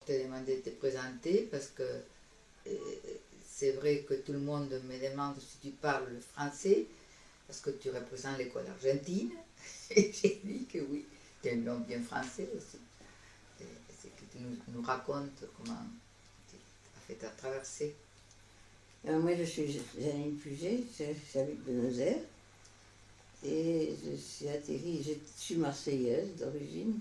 te demander de te présenter parce que c'est vrai que tout le monde me demande si tu parles le français parce que tu représentes l'école argentine. Et j'ai dit que oui, tu as une langue bien française aussi. Et c'est que tu nous racontes comment tu as fait ta traversée. Alors moi, je suis Janine Puget, j'habite Buenos Aires et je suis marseillaise d'origine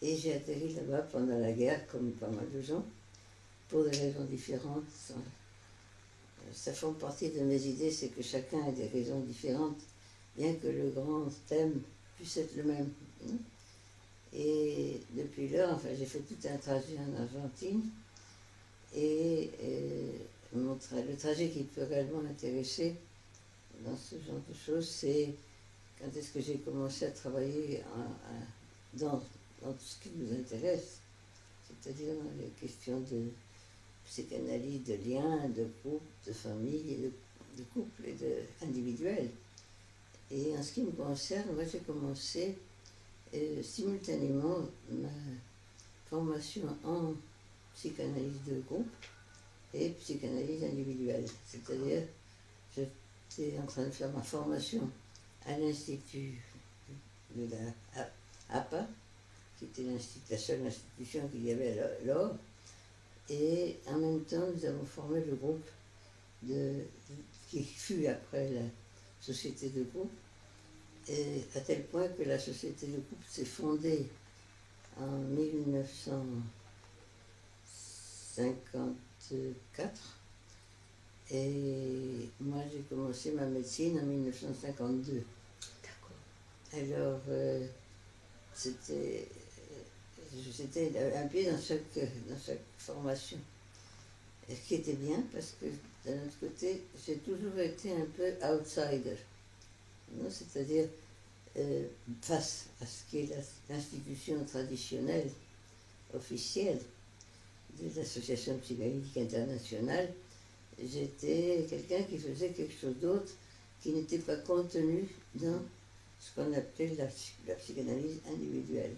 et j'ai atterri là-bas pendant la guerre, comme pas mal de gens, pour des raisons différentes. Ça fait partie de mes idées, c'est que chacun a des raisons différentes, bien que le grand thème puisse être le même. Et depuis lors, enfin, j'ai fait tout un trajet en Argentine et le trajet qui peut réellement m'intéresser dans ce genre de choses, c'est quand est-ce que j'ai commencé à travailler dans tout ce qui nous intéresse, c'est-à-dire dans les questions de psychanalyse, de liens, de groupe, de famille, de couple et individuel. Et en ce qui me concerne, moi j'ai commencé simultanément ma formation en psychanalyse de groupe et psychanalyse individuelle. C'est-à-dire, j'étais en train de faire ma formation à l'Institut de la APA, qui était la seule institution qu'il y avait alors, et en même temps, nous avons formé le groupe qui fut après la société de groupe, et à tel point que la société de groupe s'est fondée en 1954 et moi j'ai commencé ma médecine en 1952. D'accord. Alors c'était un pied dans chaque formation. Et ce qui était bien parce que d'un autre côté j'ai toujours été un peu outsider. C'est-à-dire face à ce qui est l'institution traditionnelle, officielle de l'Association psychanalytique internationale, j'étais quelqu'un qui faisait quelque chose d'autre qui n'était pas contenu dans ce qu'on appelait la psychanalyse individuelle.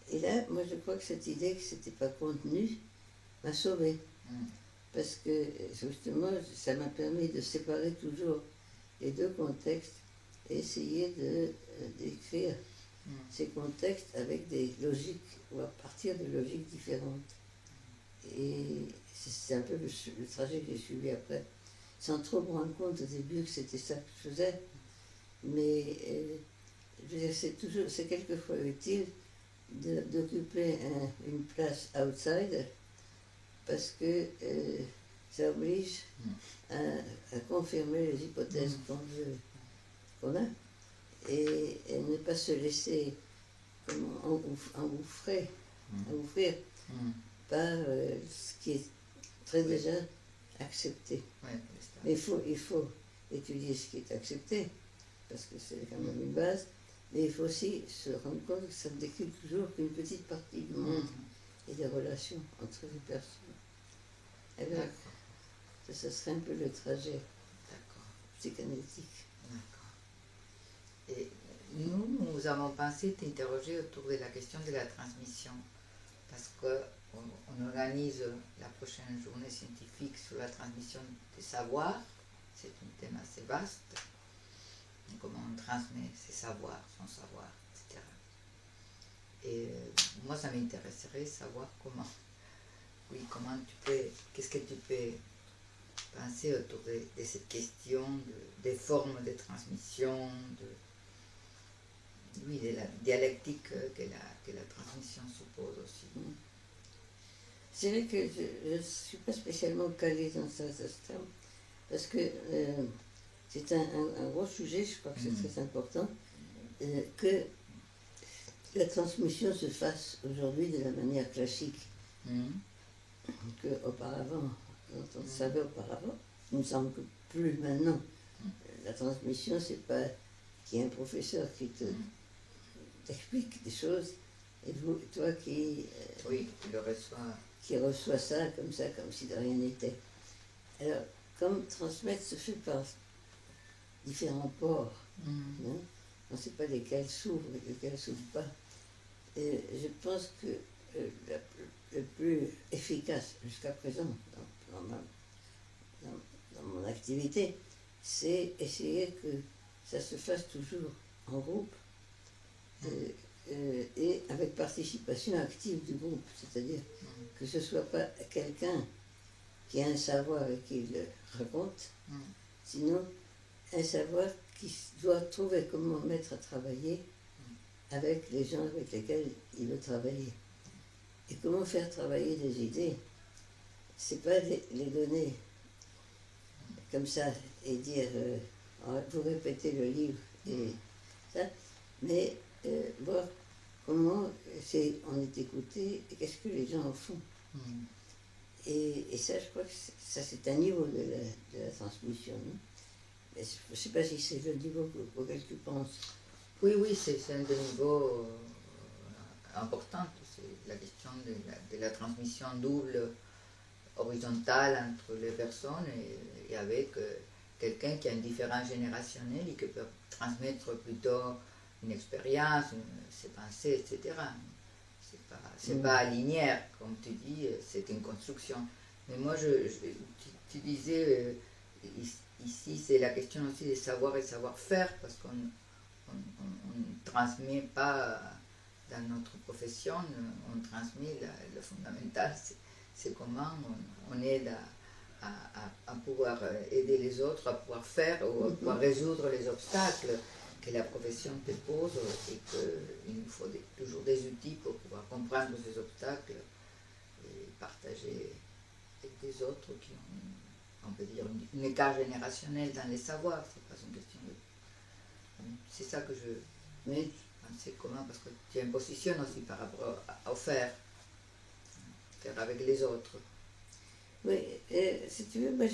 Et là, moi je crois que cette idée que ce n'était pas contenu m'a sauvée. Parce que justement, ça m'a permis de séparer toujours les deux contextes et essayer d'écrire ces contextes avec des logiques ou à partir de logiques différentes. Et c'est un peu le trajet que j'ai suivi après, sans trop me rendre compte au début que c'était ça que je faisais. Mais je veux dire, c'est quelquefois utile d'occuper une place outsider parce que ça oblige à confirmer les hypothèses qu'on a et ne pas se laisser engouffrer par ce qui est très déjà accepté. Mais il faut étudier ce qui est accepté parce que c'est quand même une base, mais il faut aussi se rendre compte que ça ne décrit toujours qu'une petite partie du monde et des relations entre les personnes. Alors, ça serait un peu le trajet psychanalytique. D'accord. Et nous avons pensé t'interroger autour de la question de la transmission, parce qu'on organise la prochaine journée scientifique sur la transmission des savoirs. C'est un thème assez vaste. Comment on transmet ses savoirs, son savoir, etc. Et moi, ça m'intéresserait savoir comment qu'est-ce que tu peux penser autour de cette question des formes de transmission, de la dialectique que la transmission suppose aussi. C'est vrai que je ne suis pas spécialement calée dans ça parce que c'est un gros sujet, je crois que c'est très important, que la transmission se fasse aujourd'hui de la manière classique qu'auparavant, dont on savait auparavant. Il me semble que plus maintenant. La transmission, c'est pas qu'il y a un professeur qui t'explique des choses et toi qui le reçois. Qui reçoit ça, comme si de rien n'était. Alors, comme transmettre se fait par différents ports, on ne sait pas lesquels s'ouvrent et lesquels ne s'ouvrent pas. Et je pense que le plus efficace jusqu'à présent dans mon activité, c'est essayer que ça se fasse toujours en groupe et avec participation active du groupe, c'est-à-dire que ce ne soit pas quelqu'un qui a un savoir et qui le raconte, sinon un savoir qui doit trouver comment mettre à travailler avec les gens avec lesquels il veut travailler. Et comment faire travailler des idées, c'est pas les donner comme ça et dire vous répétez le livre et ça, mais voir comment on est écouté et qu'est-ce que les gens en font. Et ça, je crois que ça c'est un niveau de la transmission. Non? Mais je ne sais pas si c'est le niveau auquel tu penses. Oui, c'est un des niveaux importants. C'est la question de la transmission double, horizontale entre les personnes et avec quelqu'un qui a une différence générationnelle et qui peut transmettre plutôt une expérience, ses pensées, etc. C'est pas linéaire, comme tu dis, c'est une construction. Mais moi, tu disais, ici, c'est la question aussi des savoirs et savoir-faire, parce qu'on ne transmet pas dans notre profession, on transmet le fondamental, c'est comment on aide à pouvoir aider les autres, à pouvoir faire ou à pouvoir résoudre les obstacles que la profession te pose et qu'il nous faut toujours des outils pour pouvoir comprendre ces obstacles et partager avec des autres qui ont, on peut dire, un écart générationnel dans les savoirs. C'est pas une question de... C'est ça que je pensais comment, parce que tu as une position aussi par rapport à faire avec les autres. Oui, si tu veux, moi,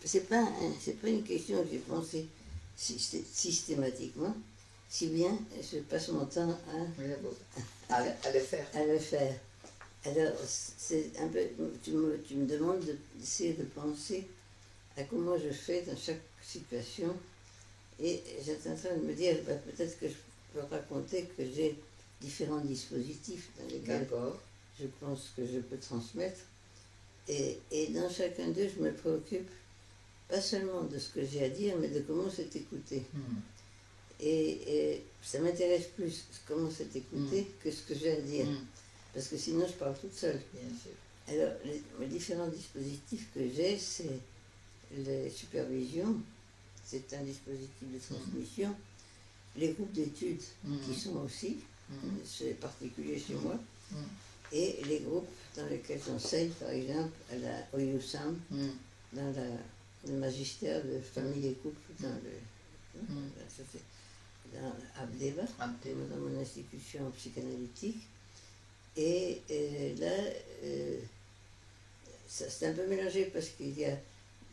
c'est pas une question que j'ai pensée systématiquement, si bien je passe mon temps à le faire. À le faire. Alors, c'est un peu, tu me demandes d'essayer de penser à comment je fais dans chaque situation, et j'étais en train de me dire, peut-être que je peux raconter que j'ai différents dispositifs dans lesquels je pense que je peux transmettre, et dans chacun d'eux, je me préoccupe pas seulement de ce que j'ai à dire, mais de comment c'est écouté. Et ça m'intéresse plus comment c'est écouté que ce que j'ai à dire. Parce que sinon, je parle toute seule. Bien sûr. Alors, les différents dispositifs que j'ai, c'est la supervision, c'est un dispositif de transmission, les groupes d'études qui sont aussi, c'est particulier chez moi, et les groupes dans lesquels j'enseigne, par exemple, au USAM, dans le magistère de famille et couple, dans Abdeva, dans mon institution psychanalytique. Et là, c'est un peu mélangé parce qu'il y a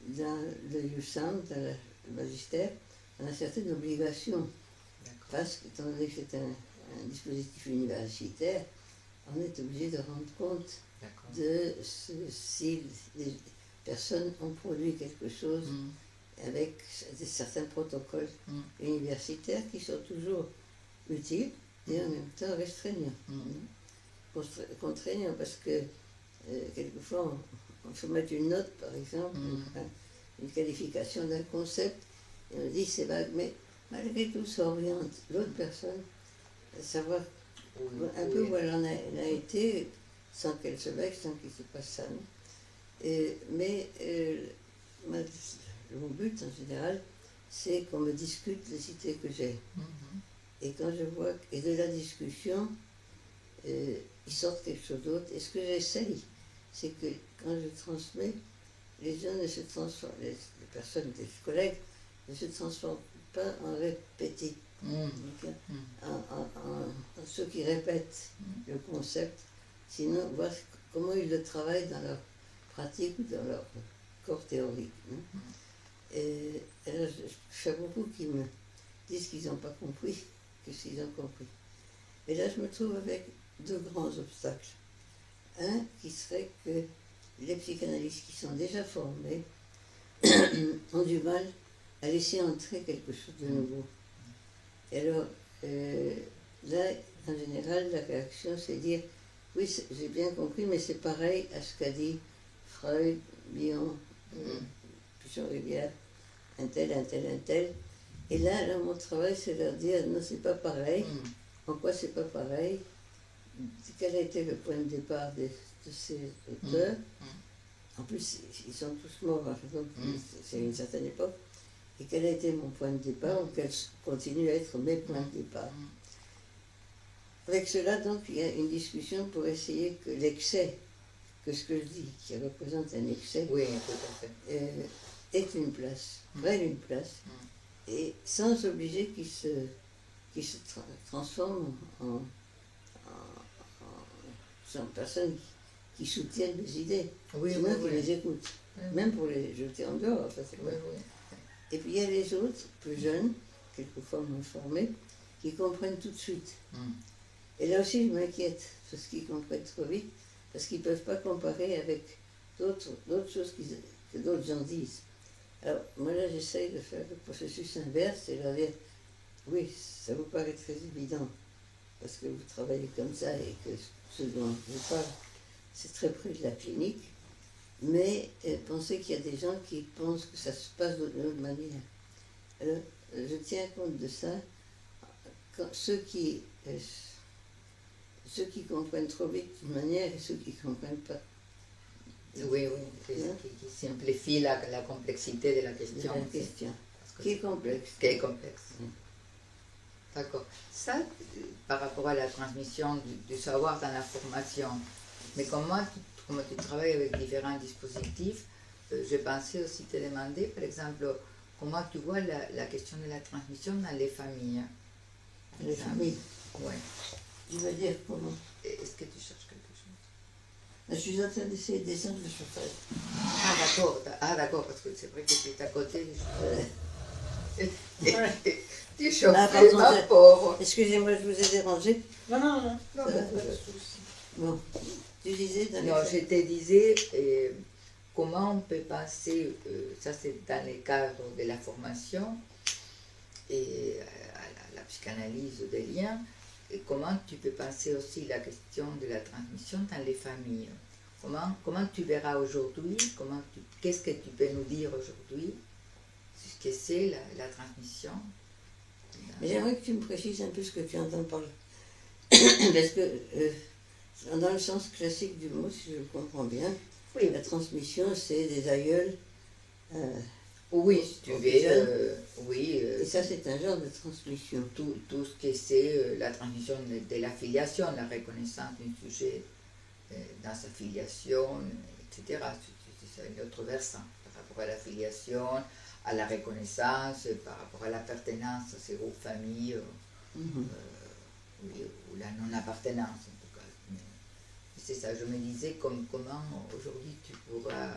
dans le USAM, dans le magistère, on a certaines obligations. Parce qu'étant donné que c'est un dispositif universitaire, on est obligé de rendre compte de si les personnes ont produit quelque chose avec certains protocoles universitaires qui sont toujours utiles et en même temps restreignants. Contraignants parce que quelquefois on faut mettre une note, par exemple, une qualification d'un concept, et on dit c'est vague, mais malgré tout ça oriente l'autre personne à savoir un peu où elle en a été sans qu'elle se vexe, sans qu'il se passe ça. Mais mon but en général, c'est qu'on me discute les idées que j'ai. Et quand je vois, et de la discussion, il sort quelque chose d'autre. Et ce que j'essaye, c'est que quand je transmets, les gens ne se transforment, les personnes, les collègues, ne se transforment pas en répétés, en ceux qui répètent le concept, sinon voir comment ils le travaillent dans leur pratique ou dans leur corps théorique. Et alors, je fais beaucoup qui me disent qu'ils n'ont pas compris, que s'ils ont compris. Et là, je me trouve avec deux grands obstacles. Un qui serait que les psychanalystes qui sont déjà formés ont du mal à laisser entrer quelque chose de nouveau. Et alors, là, en général, la réaction, c'est dire Oui, j'ai bien compris, mais c'est pareil à ce qu'a dit Freud, Bion, Pichon-Rivière, un tel, un tel, un tel. Et là, mon travail, c'est leur dire, non, c'est pas pareil. En quoi c'est pas pareil? Quel a été le point de départ de ces auteurs? En plus, ils sont tous morts, donc c'est une certaine époque. Et quel a été mon point de départ, ou quel continue à être mes points de départ? Avec cela, donc, il y a une discussion pour essayer que l'excès, que ce que je dis, qui représente un excès, Oui, tout à fait. ait une place, prenne une place, et sans obliger qu'il se transforme en personnes qui soutiennent des idées, Oui, sinon oui, qui les écoutent, même pour les jeter en dehors. Ça, c'est oui, vrai. oui. Et puis il y a les autres, plus jeunes, quelquefois moins formés, qui comprennent tout de suite. Et là aussi, je m'inquiète, parce qu'ils comprennent trop vite, parce qu'ils ne peuvent pas comparer avec d'autres choses que d'autres gens disent. Alors, moi là, j'essaye de faire le processus inverse et leur dire, oui, ça vous paraît très évident, parce que vous travaillez comme ça et que ce dont je vous parle, c'est très près de la clinique, mais pensez qu'il y a des gens qui pensent que ça se passe d'une autre manière. Alors, je tiens compte de ça. Quand ceux qui comprennent trop vite d'une manière et ceux qui ne comprennent pas. Oui, qui simplifie la complexité de la question. Qui est complexe. Qui est complexe. D'accord. Ça, par rapport à la transmission du savoir dans la formation, mais comme tu travailles avec différents dispositifs, j'ai pensé aussi te demander, par exemple, comment tu vois la question de la transmission dans les familles. Les familles. Oui. Tu veux dire comment? Est-ce que tu cherches quelque chose? Je suis en train d'essayer de descendre le chauffage. Ah d'accord, parce que c'est vrai que tu es à côté du chauffage. Tu chauffes, ma pauvre. Excusez-moi, je vous ai dérangé. Non, pas de souci. Bon, tu disais dans non, je te disais comment on peut penser, ça c'est dans le cadre de la formation et à la psychanalyse des liens, et comment tu peux penser aussi la question de la transmission dans les familles. Comment tu verras aujourd'hui, qu'est-ce que tu peux nous dire aujourd'hui, ce que c'est la transmission. Mais j'aimerais que tu me précises un peu ce que tu entends par là. Parce que, dans le sens classique du mot, si je le comprends bien, oui, la transmission, c'est des aïeuls. Oui, si tu veux. Oui. Et ça, c'est un genre de transmission. Tout ce que c'est la transmission de la filiation, la reconnaissance d'un sujet dans sa filiation, etc. C'est un autre versant par rapport à la filiation, à la reconnaissance, par rapport à l'appartenance à ces groupes familles, ou la non-appartenance en tout cas. C'est ça, je me disais comment aujourd'hui tu pourras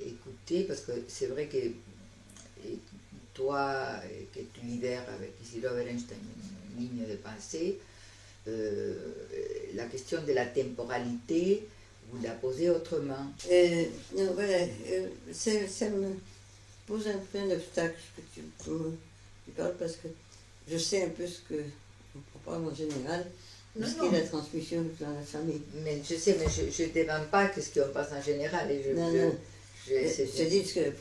écouter, parce que c'est vrai que toi, que tu lidères avec Isidore Berenstein une ligne de pensée, la question de la temporalité, vous la posez autrement. Non, voilà, ça me pose un peu un obstacle que tu parles, parce que je sais un peu ce que on parle en général, de ce qu'est la transmission dans la famille. Mais je sais, mais je ne demande pas ce qu'on passe en général. Et je dis que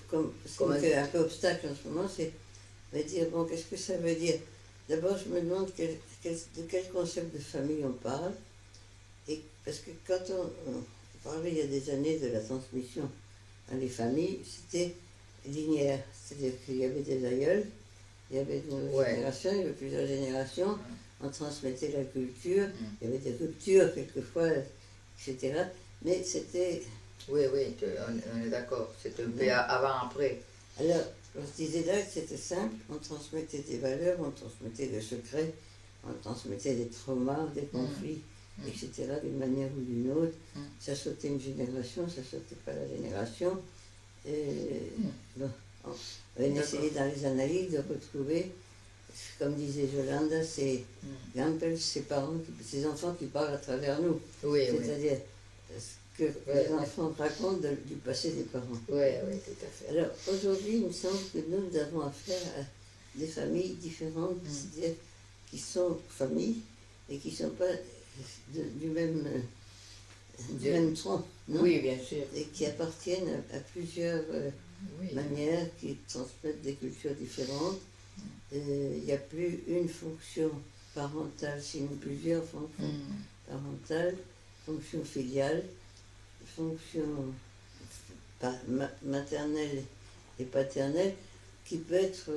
ce qui me fait un peu obstacle en ce moment, c'est de dire, bon, qu'est-ce que ça veut dire? D'abord, je me demande de quel concept de famille on parle, et parce que quand on parlait il y a des années de la transmission dans les familles, c'était linéaire, c'est-à-dire qu'il y avait des aïeuls, il y avait une génération, il y avait plusieurs générations, on transmettait la culture, il y avait des ruptures quelquefois, etc. Mais c'était... Oui, on est d'accord, c'était un peu avant-après. Alors, on se disait là que c'était simple, on transmettait des valeurs, on transmettait des secrets, on transmettait des traumas, des conflits, etc. d'une manière ou d'une autre. Ça sautait une génération, ça sautait pas la génération. Bon, on essayait dans les analyses de retrouver, comme disait Jolanda, c'est ces enfants qui parlent à travers nous. C'est-à-dire ce que les enfants racontent du passé des parents. Oui, tout à fait. Alors aujourd'hui, il me semble que nous avons affaire à des familles différentes, c'est-à-dire qui sont familles et qui ne sont pas du même tronc, non? Oui, bien sûr. Et qui appartiennent à plusieurs Oui. manières, qui transmettent des cultures différentes. Il n'y a plus une fonction parentale, sinon plusieurs fonctions parentales, fonction filiale, fonction maternelle et paternelle, qui peut être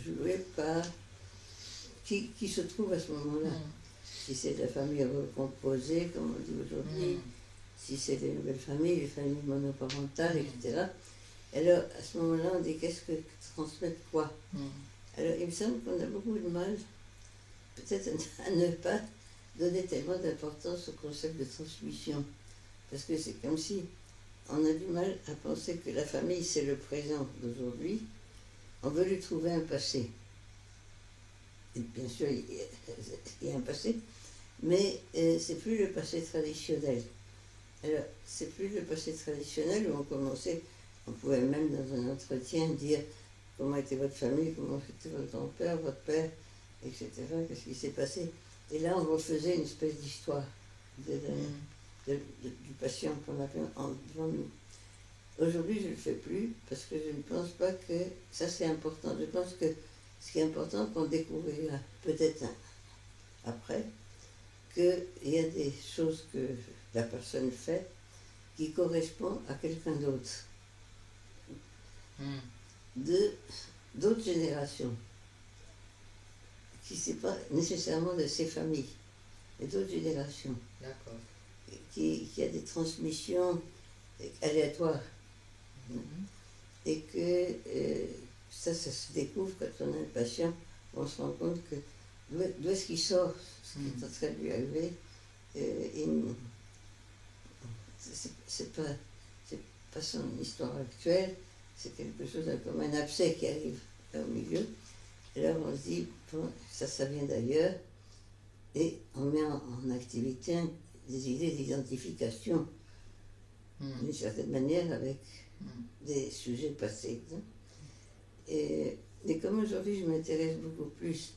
jouée par qui se trouve à ce moment-là. Si c'est la famille recomposée, comme on dit aujourd'hui, si c'est les nouvelles familles, les familles monoparentales, etc. Alors, à ce moment-là, on dit qu'est-ce que transmettre quoi? Alors, il me semble qu'on a beaucoup de mal, peut-être, à ne pas donner tellement d'importance au concept de transmission. Parce que c'est comme si on a du mal à penser que la famille, c'est le présent d'aujourd'hui. On veut lui trouver un passé. Et bien sûr, il y a un passé, mais c'est plus le passé traditionnel. Alors, c'est plus le passé traditionnel où on pouvait même dans un entretien dire comment était votre famille, comment était votre grand-père, votre père, etc., qu'est-ce qui s'est passé. Et là, on refaisait une espèce d'histoire du patient qu'on avait devant nous. Aujourd'hui, je ne le fais plus parce que je ne pense pas que ça c'est important. Je pense que ce qui est important, qu'on découvrira peut-être après, qu'il y a des choses que la personne fait qui correspondent à quelqu'un d'autre, d'autres générations, qui ne sont pas nécessairement de ces familles, mais d'autres générations. D'accord. Qui a des transmissions aléatoires. Et que ça se découvre quand on a un patient, on se rend compte que d'où est-ce qu'il sort, ce qui est en train de lui arriver. C'est pas son histoire actuelle, c'est quelque chose comme un abcès qui arrive là au milieu. Et là, on se dit, bon, ça vient d'ailleurs, et on met en activité des idées d'identification, d'une certaine manière, avec des sujets passés. Et comme aujourd'hui, je m'intéresse beaucoup plus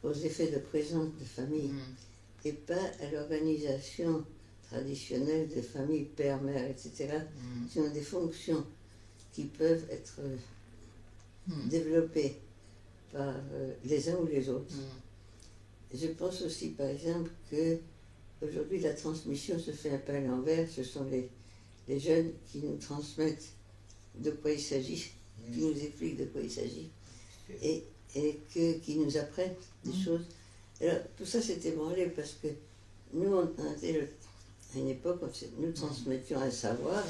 aux effets de présence de famille et pas à l'organisation traditionnelle de famille, père, mère, etc., qui ont des fonctions qui peuvent être développées par les uns ou les autres. Je pense aussi, par exemple, que aujourd'hui, la transmission se fait un peu à l'envers. Ce sont les jeunes qui nous transmettent de quoi il s'agit, qui nous expliquent de quoi il s'agit, et qui nous apprennent des choses. Alors, tout ça s'est ébranlé parce que nous, à une époque, nous transmettions un savoir,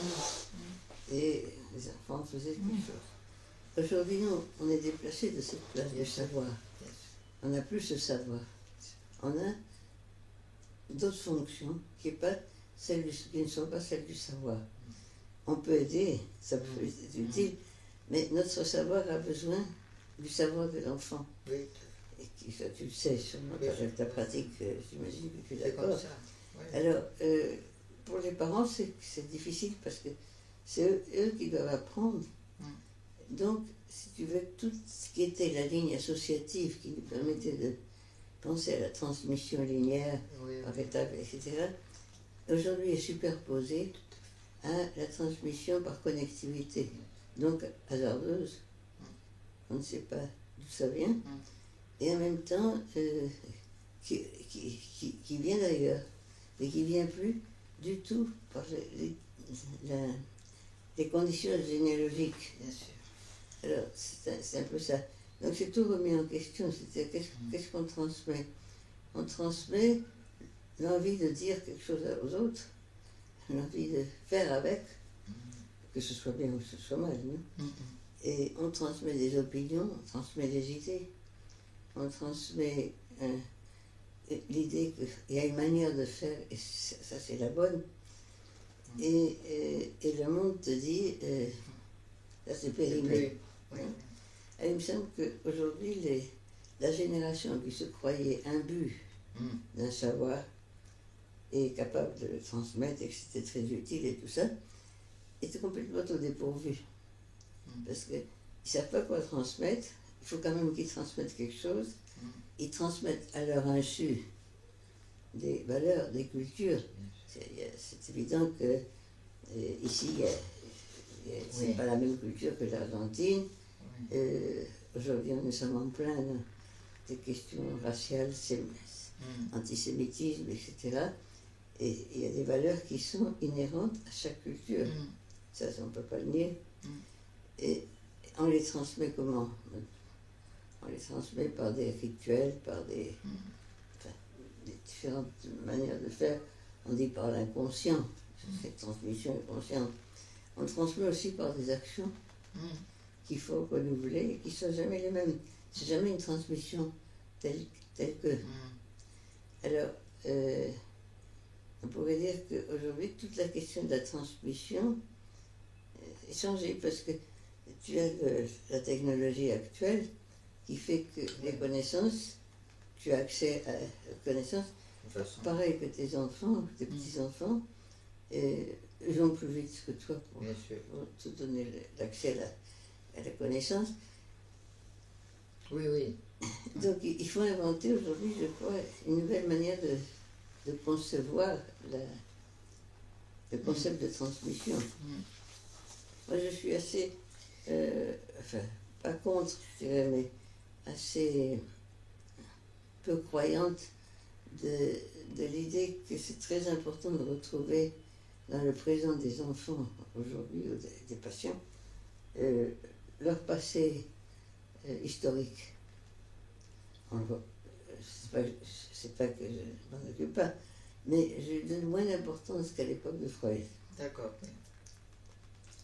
et les enfants faisaient quelque chose. Aujourd'hui, nous, on est déplacé de cette place de savoir. On n'a plus ce savoir. On a d'autres fonctions qui ne sont pas celles du savoir. On peut aider, ça peut être utile, mais notre savoir a besoin du savoir de l'enfant. Oui. Et ça, tu le sais, sûrement, avec ta pratique, j'imagine que tu es d'accord. Comme ça. Ouais. Alors, pour les parents, c'est difficile parce que c'est eux qui doivent apprendre. Donc, si tu veux, tout ce qui était la ligne associative qui nous permettait de penser à la transmission linéaire par étapes, etc., aujourd'hui est superposé à la transmission par connectivité, donc hasardeuse. On ne sait pas d'où ça vient, et en même temps qui vient d'ailleurs, mais qui ne vient plus du tout par les conditions généalogiques. Bien sûr. Alors, c'est un peu ça. Donc, c'est tout remis en question. C'est-à-dire, qu'est-ce qu'on transmet? On transmet l'envie de dire quelque chose aux autres, l'envie de faire avec, que ce soit bien ou que ce soit mal. Et on transmet des opinions, on transmet des idées, on transmet l'idée qu'il y a une manière de faire, et ça c'est la bonne. Et le monde te dit, ça c'est périmé. Et il me semble qu'aujourd'hui, la génération qui se croyait imbue d'un savoir et capable de le transmettre et que c'était très utile et tout ça, était complètement au dépourvu. Parce qu'ils ne savent pas quoi transmettre, il faut quand même qu'ils transmettent quelque chose. Ils transmettent à leur insu des valeurs, des cultures. C'est évident que ici, c'est pas la même culture que l'Argentine. Aujourd'hui, nous sommes en plein des questions raciales, antisémitisme, etc. Et il y a des valeurs qui sont inhérentes à chaque culture. Ça, on ne peut pas le nier. Et on les transmet comment? On les transmet par des rituels, par des différentes manières de faire. On dit par l'inconscient, cette transmission est consciente. On transmet aussi par des actions qu'il faut renouveler et qui ne sont jamais les mêmes. C'est jamais une transmission telle que. Alors, on pourrait dire qu'aujourd'hui, toute la question de la transmission est changée parce que tu as la technologie actuelle qui fait que les connaissances, tu as accès à la connaissance, pareil que tes enfants, tes petits-enfants, ils vont plus vite que toi pour te donner l'accès à la connaissance. Oui, oui. Donc il faut inventer aujourd'hui, je crois, une nouvelle manière de concevoir le concept de transmission. Moi je suis assez, enfin pas contre, je dirais, mais assez peu croyante de l'idée que c'est très important de retrouver dans le présent des enfants aujourd'hui, ou des patients, leur passé historique. C'est pas que je m'en occupe pas, mais je donne moins d'importance qu'à l'époque de Freud. D'accord.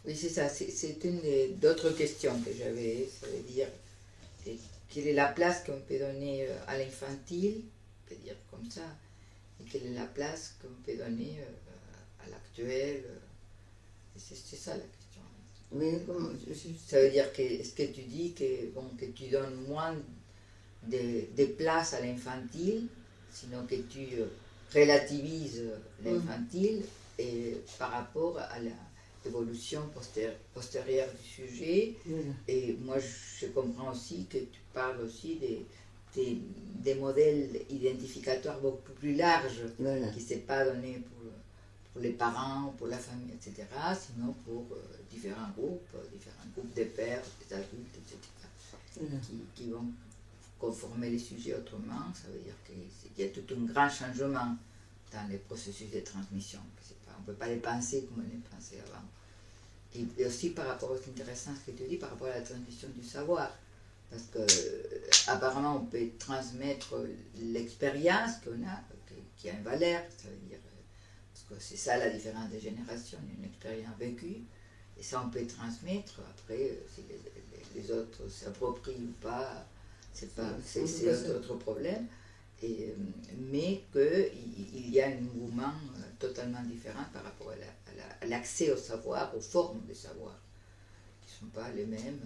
Oui, c'est ça. C'est une d'autres questions que j'avais. Ça veut dire, quelle est la place qu'on peut donner à l'infantile, on peut dire comme ça, et quelle est la place qu'on peut donner à l'actuel. C'est ça la question. Mais comment, ça veut dire que, est-ce que tu dis que tu donnes moins de place à l'infantile, sinon que tu relativises l'infantile et par rapport à l'évolution postérieure du sujet. Et moi, je comprends aussi que tu parles aussi des modèles identificateurs beaucoup plus larges, qui ne sont pas donnés pour les parents, pour la famille, etc., sinon pour différents groupes de pères, des adultes, etc., qui vont conformer les sujets autrement. Ça veut dire qu'il y a tout un grand changement dans les processus de transmission. On ne peut pas les penser comme on les pensait avant. Et aussi par rapport, c'est intéressant ce que tu dis, par rapport à la transmission du savoir. Parce que apparemment on peut transmettre l'expérience qu'on a, qui a une valeur, ça veut dire, parce que c'est ça la différence des générations, une expérience vécue, et ça on peut transmettre. Après, si les autres s'approprient ou pas, c'est autre problème. Mais qu'il y a un mouvement totalement différent par rapport à l'accès au savoir, aux formes de savoir, qui ne sont pas les mêmes.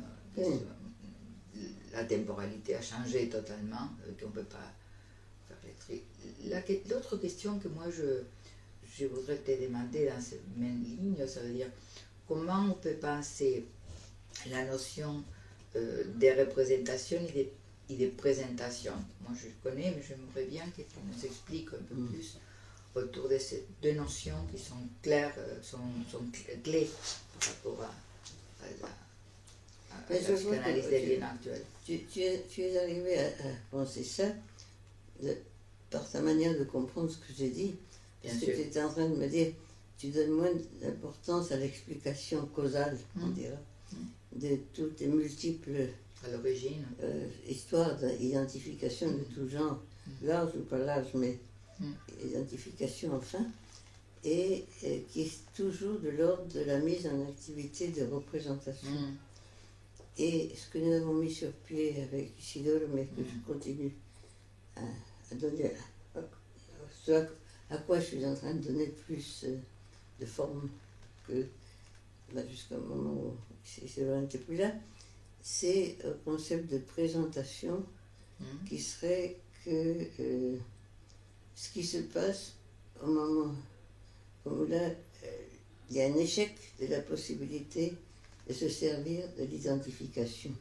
La temporalité a changé totalement, qu'on ne peut pas faire les tri. L'autre question que moi je voudrais te demander dans cette même ligne, ça veut dire comment on peut penser la notion des représentations et des présentations. Moi je connais, mais j'aimerais bien que tu nous expliques un peu plus autour de ces deux notions qui sont claires, sont clés par rapport à la psychanalyse des liens actuels. Tu es arrivé à penser ça par ta manière de comprendre ce que j'ai dit, parce que tu étais en train de me dire, tu donnes moins d'importance à l'explication causale, on dira, de toutes les multiples à l'origine histoires d'identification de tout genre, large ou pas large, mais identification enfin, et qui est toujours de l'ordre de la mise en activité de représentation. Et ce que nous avons mis sur pied avec Isidore, mais que je continue à donner, à quoi je suis en train de donner plus de forme que jusqu'au moment où Isidore n'était plus là, c'est un concept de présentation qui serait que ce qui se passe au moment où là, il y a un échec de la possibilité de se servir de l'identification.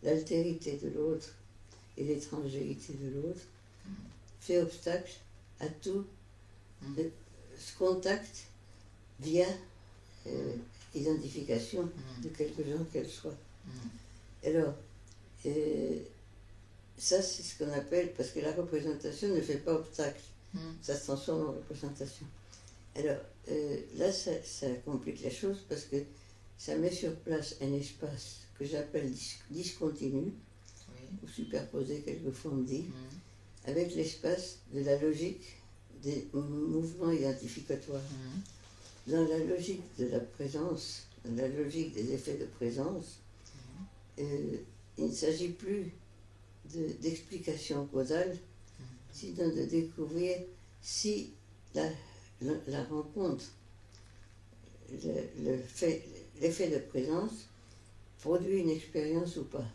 L'altérité de l'autre et l'étrangérité de l'autre fait obstacle à tout ce contact via identification de quelque genre qu'elle soit. Alors, ça c'est ce qu'on appelle, parce que la représentation ne fait pas obstacle, ça se transforme en représentation. Alors, là ça complique la chose parce que ça met sur place un espace que j'appelle discontinu, ou superposé quelquefois on dit, avec l'espace de la logique des mouvements identificatoires. Dans la logique de la présence, dans la logique des effets de présence, il ne s'agit plus d'explication causale, sinon de découvrir si la rencontre, l'effet de présence produit une expérience ou pas.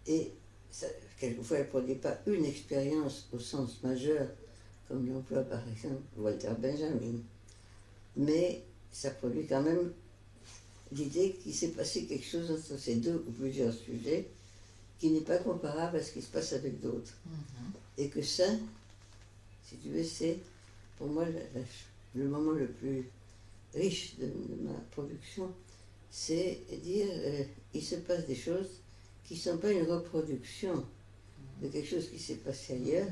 Et ça, quelquefois, elle ne produit pas une expérience au sens majeur, comme l'emploie par exemple Walter Benjamin. Mais ça produit quand même l'idée qu'il s'est passé quelque chose entre ces deux ou plusieurs sujets qui n'est pas comparable à ce qui se passe avec d'autres. Et que ça, si tu veux, c'est pour moi le moment le plus riche de ma production, c'est dire il se passe des choses qui ne sont pas une reproduction de quelque chose qui s'est passé ailleurs,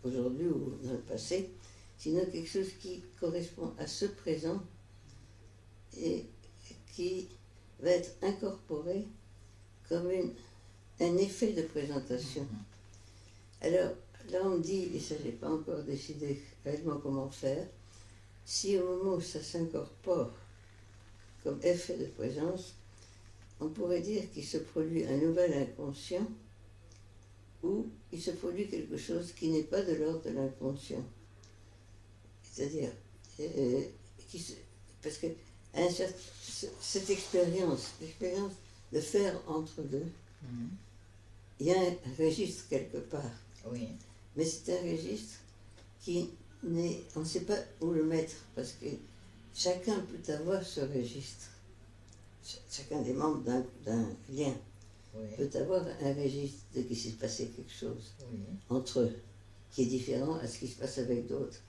aujourd'hui ou dans le passé, sinon quelque chose qui correspond à ce présent et qui va être incorporé comme un effet de présentation. Alors, là on dit, et ça j'ai pas encore décidé réellement comment faire, si au moment où ça s'incorpore comme effet de présence, on pourrait dire qu'il se produit un nouvel inconscient ou il se produit quelque chose qui n'est pas de l'ordre de l'inconscient. C'est-à-dire, parce que cette expérience, l'expérience de faire entre deux, il y a un registre quelque part. Oui. Mais c'est un registre qui n'est, on ne sait pas où le mettre, parce que chacun peut avoir ce registre. Chacun des membres d'un lien peut avoir un registre de qu'il s'est passé quelque chose entre eux, qui est différent à ce qui se passe avec d'autres.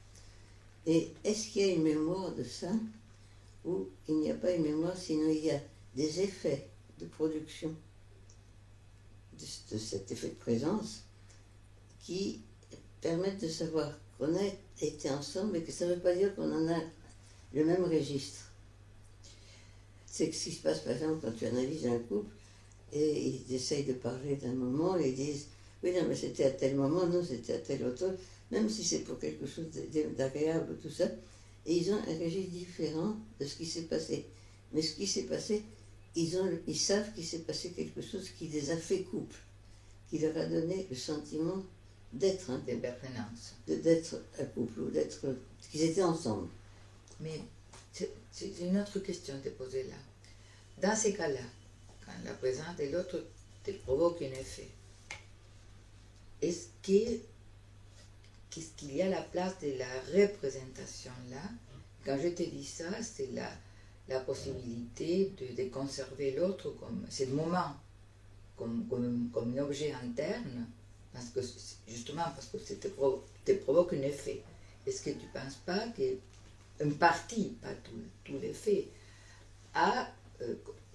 Et est-ce qu'il y a une mémoire de ça, ou il n'y a pas une mémoire, sinon il y a des effets de production de cet effet de présence qui permettent de savoir qu'on a été ensemble, mais que ça ne veut pas dire qu'on en a le même registre. C'est ce qui se passe, par exemple, quand tu analyses un couple et ils essayent de parler d'un moment et ils disent « Oui, non, mais c'était à tel moment, non, c'était à tel autre, même si c'est pour quelque chose d'agréable, tout ça. » Et ils ont un registre différent de ce qui s'est passé. Mais ce qui s'est passé, ils savent qu'il s'est passé quelque chose qui les a fait couple, qui leur a donné le sentiment d'être un couple, d'être un couple, ou qu'ils étaient ensemble. Mais c'est une autre question de poser là. Dans ces cas-là, quand la présence de l'autre te provoque un effet, qu'est-ce qu'il y a à la place de la représentation là? Quand je te dis ça, c'est la possibilité de conserver l'autre comme ce moment, comme un objet interne, parce que justement parce que ça te provoque un effet. Est-ce que tu ne penses pas qu'une partie, pas tout l'effet,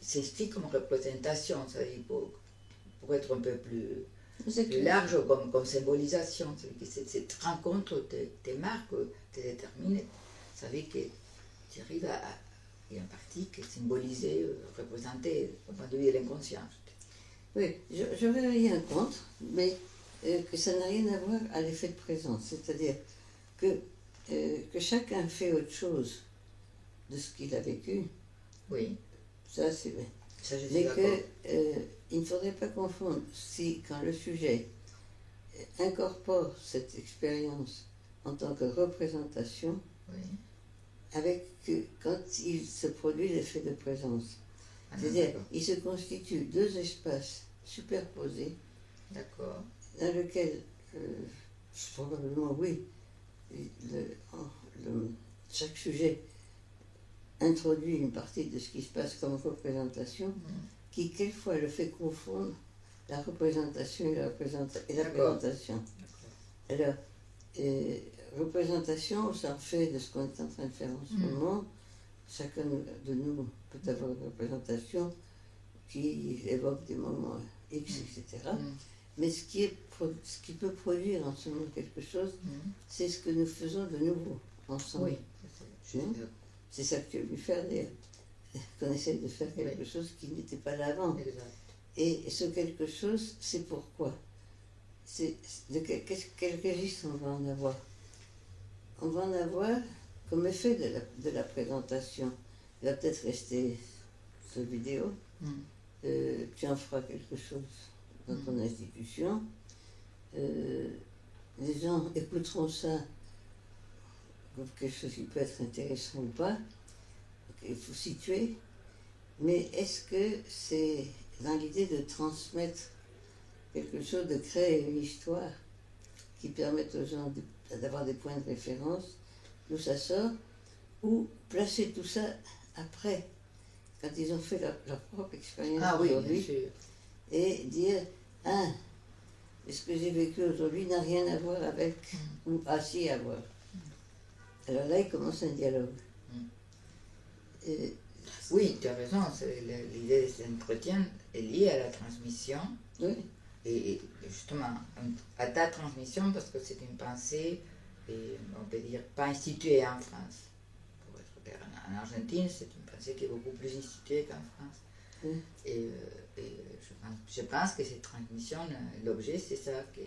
s'inscrit comme représentation, c'est-à-dire pour être un peu plus large comme symbolisation, c'est-à-dire que cette rencontre te marque, te détermine, ça veut dire que tu arrives il y a une partie qui est symbolisée, représentée au point de vue de l'inconscient. Oui, je n'aurais rien contre, mais que ça n'a rien à voir à l'effet de présence. C'est-à-dire que chacun fait autre chose de ce qu'il a vécu. Oui. Ça, c'est vrai. Ça, je suis mais d'accord. Il ne faudrait pas confondre si, quand le sujet incorpore cette expérience en tant que représentation, avec quand il se produit l'effet de présence. C'est-à-dire, il se constitue deux espaces superposés, dans lesquels, probablement oui, chaque sujet introduit une partie de ce qui se passe comme représentation, qui quelquefois le fait confondre la représentation et la présentation. Alors, Et représentation, ça en fait de ce qu'on est en train de faire en ce moment. Chacun de nous peut avoir une représentation qui évoque des moments X, etc. Mais ce qui peut produire en ce moment quelque chose, c'est ce que nous faisons de nouveau ensemble. Oui, c'est ça que tu veux lui faire dire. Qu'on essaie de faire quelque chose qui n'était pas là avant. Exact. Et ce quelque chose, c'est pourquoi. Quel registre on va en avoir? On va en avoir comme effet de la présentation. Il va peut-être rester sur vidéo. Tu en feras quelque chose dans ton institution. Les gens écouteront ça comme quelque chose qui peut être intéressant ou pas. Il faut situer. Mais est-ce que c'est dans l'idée de transmettre quelque chose, de créer une histoire qui permette aux gens d'avoir des points de référence, d'où ça sort, ou placer tout ça après, quand ils ont fait leur propre expérience aujourd'hui, et dire, ah, ce que j'ai vécu aujourd'hui n'a rien à voir avec, ou si à voir. Alors là, il commence un dialogue. Oui, tu as raison, l'idée de cet entretien est liée à la transmission. Oui. Et justement, à ta transmission, parce que c'est une pensée, et on peut dire, pas instituée en France. Pour être clair, en Argentine, c'est une pensée qui est beaucoup plus instituée qu'en France. Oui. Et je pense que cette transmission, l'objet, c'est ça, que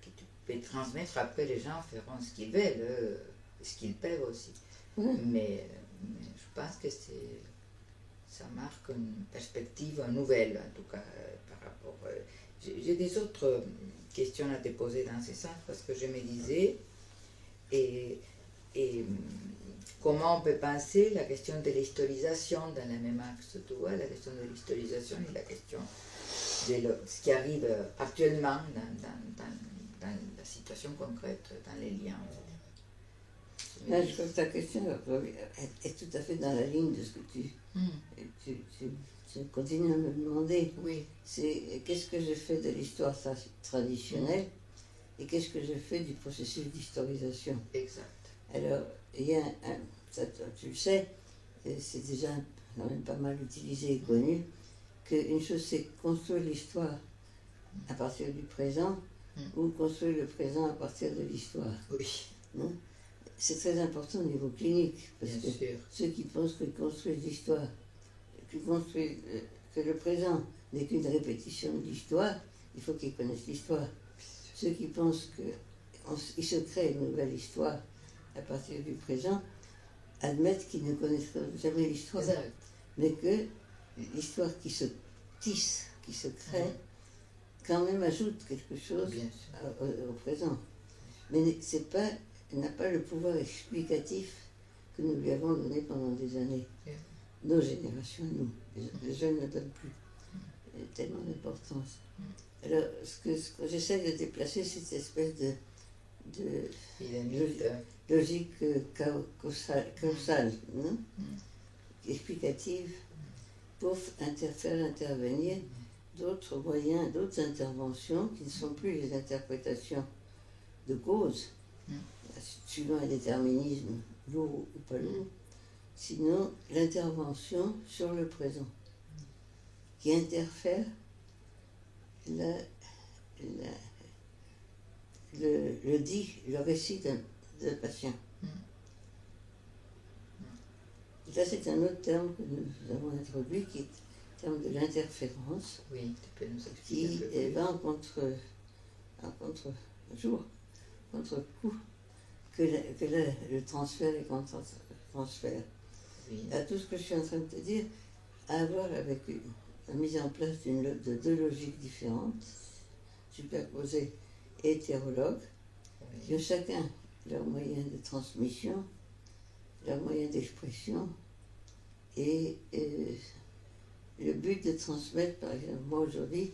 tu peux transmettre. Après, les gens feront ce qu'ils veulent, ce qu'ils peuvent aussi. Oui. Mais je pense que ça marque une perspective nouvelle, en tout cas, par rapport. J'ai des autres questions à te poser dans ce sens, parce que je me disais, et comment on peut penser la question de l'historisation dans le même axe, tu vois, la question de l'historisation et la question de ce qui arrive actuellement dans la situation concrète, dans les liens. Là, je crois que ta question est tout à fait dans la ligne de ce que tu continues à me demander. Oui. C'est qu'est-ce que je fais de l'histoire traditionnelle et qu'est-ce que je fais du processus d'historisation. Exact. Alors, il y a ça, tu le sais, c'est déjà quand même pas mal utilisé et connu, qu'une chose c'est construire l'histoire à partir du présent ou construire le présent à partir de l'histoire. Oui. Non? C'est très important au niveau clinique, parce Bien que sûr. ceux qui pensent qu'ils construisent l'histoire, que le présent n'est qu'une répétition de l'histoire, il faut qu'ils connaissent l'histoire. Ceux qui pensent qu'ils se créent une nouvelle histoire à partir du présent, admettent qu'ils ne connaîtront jamais l'histoire, mais que l'histoire qui se tisse, qui se crée, quand même ajoute quelque chose au présent. Mais elle n'a pas le pouvoir explicatif que nous lui avons donné pendant des années. Nos générations, nous. Les jeunes ne donnent plus tellement d'importance. Alors, ce que j'essaie de déplacer, c'est cette espèce de logique causale, non? Explicative, pour faire intervenir d'autres moyens, d'autres interventions qui ne sont plus les interprétations de causes, suivant un déterminisme lourd ou pas lourd, sinon l'intervention sur le présent, qui interfère le récit d'un patient. Là, c'est un autre terme que nous avons introduit, qui est le terme de l'interférence, qui va en contre-jour, contre-coup, que le transfert et contre-transfert. À tout ce que je suis en train de te dire, à voir avec la mise en place de deux logiques différentes, superposées et hétérologues, qui ont chacun leur moyen de transmission, leur moyen d'expression, et le but de transmettre, par exemple, moi aujourd'hui,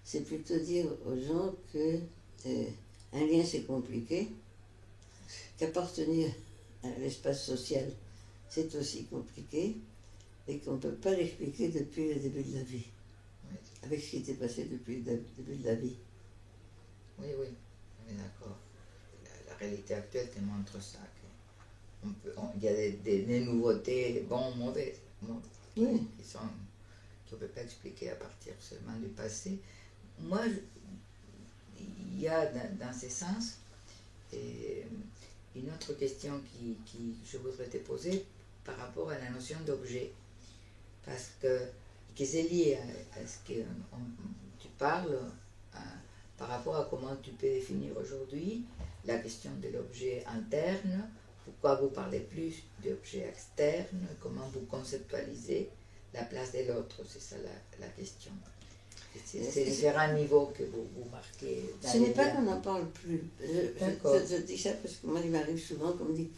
c'est plutôt dire aux gens que un lien c'est compliqué, qu'appartenir à l'espace social c'est aussi compliqué, et qu'on ne peut pas l'expliquer depuis le début de la vie, avec ce qui s'est passé depuis le début de la vie. Oui, on est d'accord. réalité actuelle te montre ça. Il y a des nouveautés, bonnes ou mauvaises, qui qu'on ne peut pas expliquer à partir seulement du passé. Moi, il y a dans ce sens une autre question qui je voudrais te poser par rapport à la notion d'objet. Parce que c'est lié à ce que tu parles par rapport à comment tu peux définir aujourd'hui la question de l'objet interne, pourquoi vous parlez plus d'objet externe, comment vous conceptualisez la place de l'autre, c'est ça la question. C'est différents niveaux que vous marquez. Ce n'est pas qu'on n'en parle plus. Je dis ça parce que moi, il m'arrive souvent qu'on me dit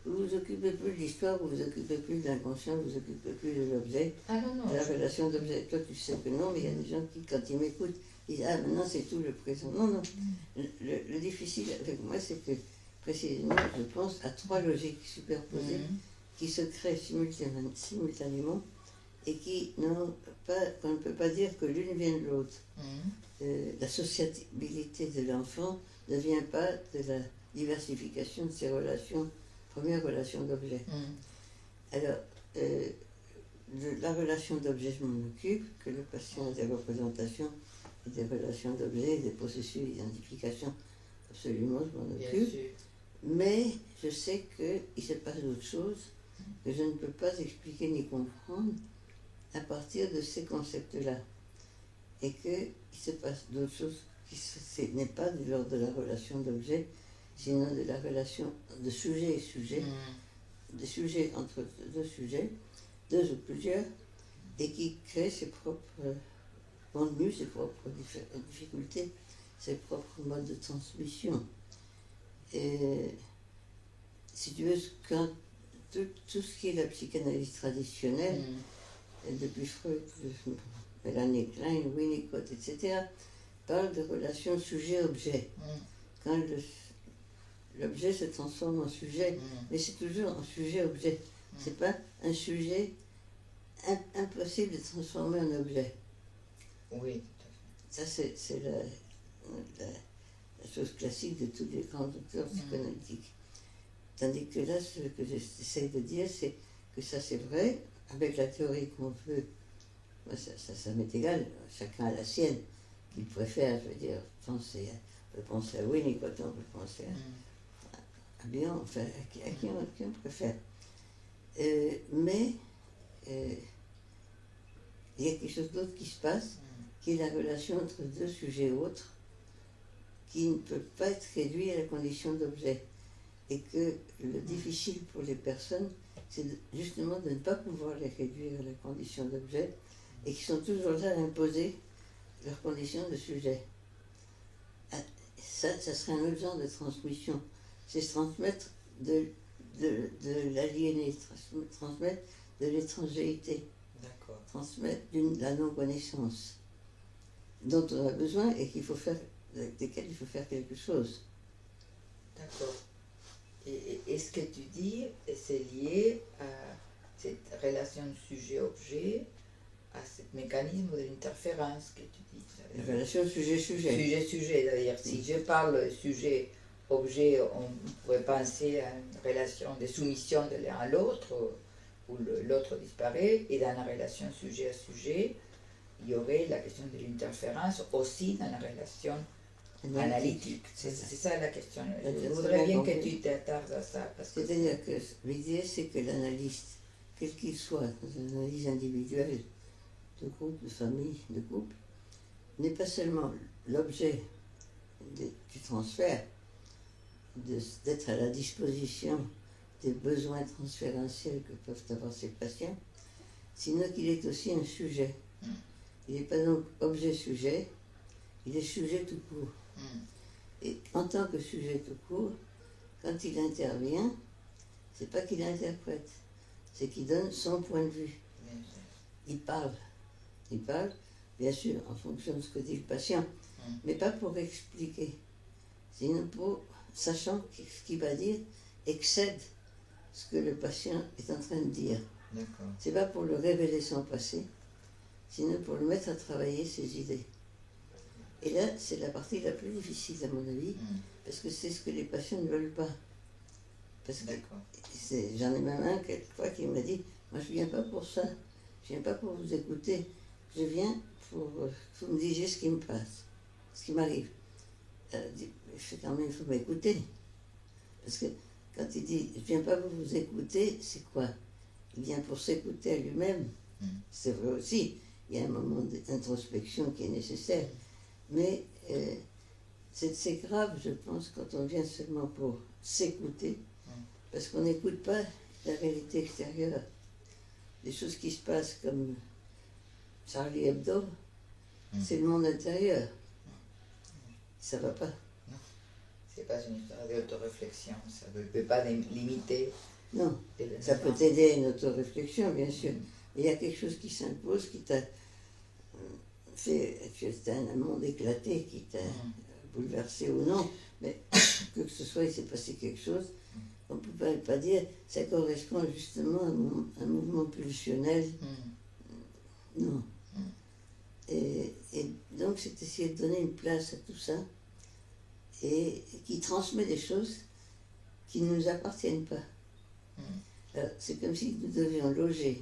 vous vous occupez plus de l'histoire, vous vous occupez plus de l'inconscient, vous vous occupez plus de l'objet, de la relation d'objet. Toi, tu sais que non, mais il y a des gens qui, quand ils m'écoutent, disent maintenant c'est tout le présent. Non, non. Le difficile avec moi, c'est que précisément, je pense à trois logiques superposées qui se créent simultanément et qui n'ont pas, qu'on ne peut pas dire que l'une vient de l'autre. La sociabilité de l'enfant ne vient pas de la diversification de ses relations, première relation d'objet. Alors, de la relation d'objet, je m'en occupe, que le patient a des représentations et des relations d'objet, des processus d'identification, absolument, je m'en occupe. Mais je sais qu'il se passe d'autres choses que je ne peux pas expliquer ni comprendre à partir de ces concepts-là. Et qu'il se passe d'autres choses qui n'est pas de l'ordre de la relation d'objet, sinon de la relation de sujet et sujet, de sujet entre deux sujets, deux ou plusieurs, et qui crée ses propres contenus, ses propres difficultés, ses propres modes de transmission. Et si tu veux, quand tout ce qui est la psychanalyse traditionnelle, depuis Freud, Mélanie Klein, Winnicott, etc., parle de relation sujet-objet. Quand l'objet se transforme en sujet, mais c'est toujours en sujet-objet. C'est pas un sujet impossible de transformer en objet. Oui. Ça, c'est la chose classique de tous les grands docteurs psychanalytiques. Tandis que là, ce que j'essaie de dire, c'est que ça, c'est vrai, avec la théorie qu'on veut. Moi, ça m'est égal, chacun a la sienne, qu'il préfère, je veux dire, on peut penser à Winnicott, on peut penser à Bion, enfin, à qui on préfère. Mais il y a quelque chose d'autre qui se passe, qui est la relation entre deux sujets autres, qui ne peut pas être réduit à la condition d'objet. Et que le difficile pour les personnes, c'est justement de ne pas pouvoir les réduire à la condition d'objet, et qui sont toujours là à imposer leurs conditions de sujet. Ça serait un autre genre de transmission. C'est se transmettre de l'aliéné, transmettre de l'étrangérité, transmettre la non-connaissance, dont on a besoin et avec desquelles il faut faire quelque chose. D'accord. Et ce que tu dis, c'est lié à cette relation sujet-objet, à ce mécanisme de l'interférence que tu dis. La relation sujet-sujet. Sujet-sujet, c'est-à-dire si je parle sujet-objet, on pourrait penser à une relation de soumission de l'un à l'autre, où l'autre disparaît, et dans la relation sujet à sujet, il y aurait la question de l'interférence aussi dans la relation analytique. C'est ça la question. Je voudrais bien que tu t'attardes à ça. C'est-à-dire que l'idée, c'est que l'analyste, quel qu'il soit, dans une analyse individuelle, de groupe, de famille, de couple, n'est pas seulement l'objet du transfert, d'être à la disposition des besoins transférentiels que peuvent avoir ces patients, sinon qu'il est aussi un sujet. Il n'est pas donc objet-sujet, il est sujet tout court. Et en tant que sujet tout court, quand il intervient, c'est pas qu'il interprète, c'est qu'il donne son point de vue. Il parle, bien sûr, en fonction de ce que dit le patient, mais pas pour expliquer, sinon pour, sachant que ce qu'il va dire excède ce que le patient est en train de dire. C'est pas pour le révéler son passé, sinon pour le mettre à travailler ses idées. Et là, c'est la partie la plus difficile, à mon avis, parce que c'est ce que les patients ne veulent pas. Parce que j'en ai même un quelquefois qui m'a dit, moi je viens pas pour ça, je viens pas pour vous écouter, je viens pour que vous me disiez ce qui me passe, ce qui m'arrive. Je fais quand même, il faut m'écouter. Parce que quand il dit, je viens pas pour vous écouter, c'est quoi? Il vient pour s'écouter à lui-même. C'est vrai aussi, il y a un moment d'introspection qui est nécessaire. Mais c'est grave, je pense, quand on vient seulement pour s'écouter, parce qu'on n'écoute pas la réalité extérieure. Les choses qui se passent comme Charlie Hebdo, c'est le monde intérieur. Ça va pas. Non, c'est pas une histoire d'autoréflexion, ça ne peut pas limiter. Non, ça peut t'aider à une auto-réflexion, bien sûr. Mais il y a quelque chose qui s'impose, qui t'a fait, c'était un monde éclaté, qui t'a bouleversé ou non, mais que ce soit, il s'est passé quelque chose, on ne peut pas dire, ça correspond justement à un mouvement pulsionnel. Non. Et donc, c'est essayer de donner une place à tout ça, et qui transmet des choses qui ne nous appartiennent pas. C'est comme si nous devions loger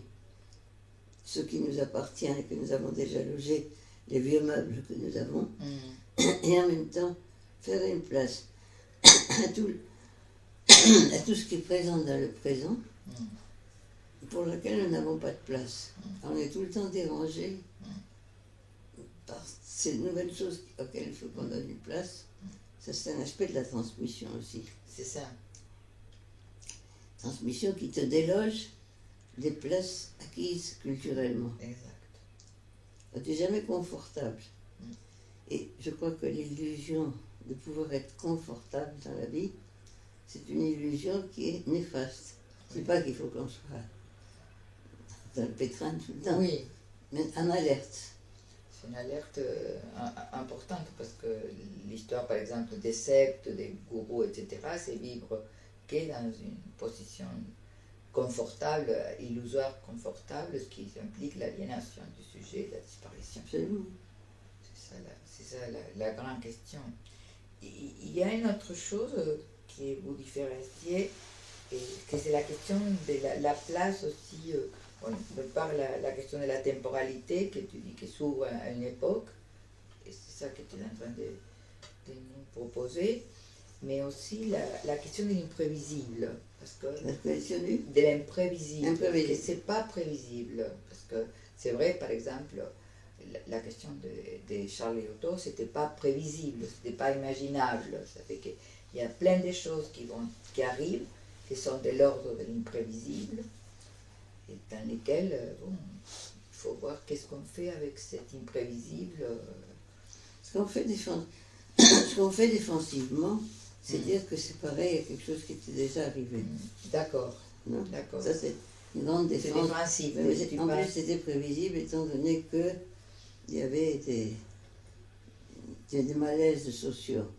ce qui nous appartient et que nous avons déjà logé, les vieux meubles que nous avons, et en même temps faire une place à tout ce qui est présent dans le présent, pour lequel nous n'avons pas de place. On est tout le temps dérangé par ces nouvelles choses auxquelles il faut qu'on donne une place. Ça, c'est un aspect de la transmission aussi. C'est ça. Transmission qui te déloge des places acquises culturellement. Exact. Tu n'es jamais confortable. Et je crois que l'illusion de pouvoir être confortable dans la vie, c'est une illusion qui est néfaste. C'est pas qu'il faut qu'on soit dans le pétrin tout le temps, mais en alerte. C'est une alerte importante parce que l'histoire, par exemple, des sectes, des gourous, etc., c'est vivre qu'est dans une position confortable, illusoire, confortable, ce qui implique l'aliénation du sujet, la disparition. Absolument. C'est ça la grande question. Il y a une autre chose qui vous différenciez, et que c'est la question de la place aussi. On parle la question de la temporalité, que tu dis que s'ouvre à une époque, et c'est ça que tu es en train de nous proposer, mais aussi la question de l'imprévisible, parce que de l'imprévisible, que c'est pas prévisible, parce que c'est vrai, par exemple, la question de Charlie Hebdo, c'était pas prévisible, c'était pas imaginable, ça fait qu'il y a plein de choses qui arrivent, qui sont de l'ordre de l'imprévisible, et dans lesquelles il faut voir qu'est-ce qu'on fait avec cet imprévisible. Ce qu'on fait défensivement, c'est dire que c'est pareil à quelque chose qui était déjà arrivé. D'accord. D'accord. Ça, c'est une grande défense. C'est défensif. En plus, c'était prévisible étant donné qu'il y avait des malaises sociaux.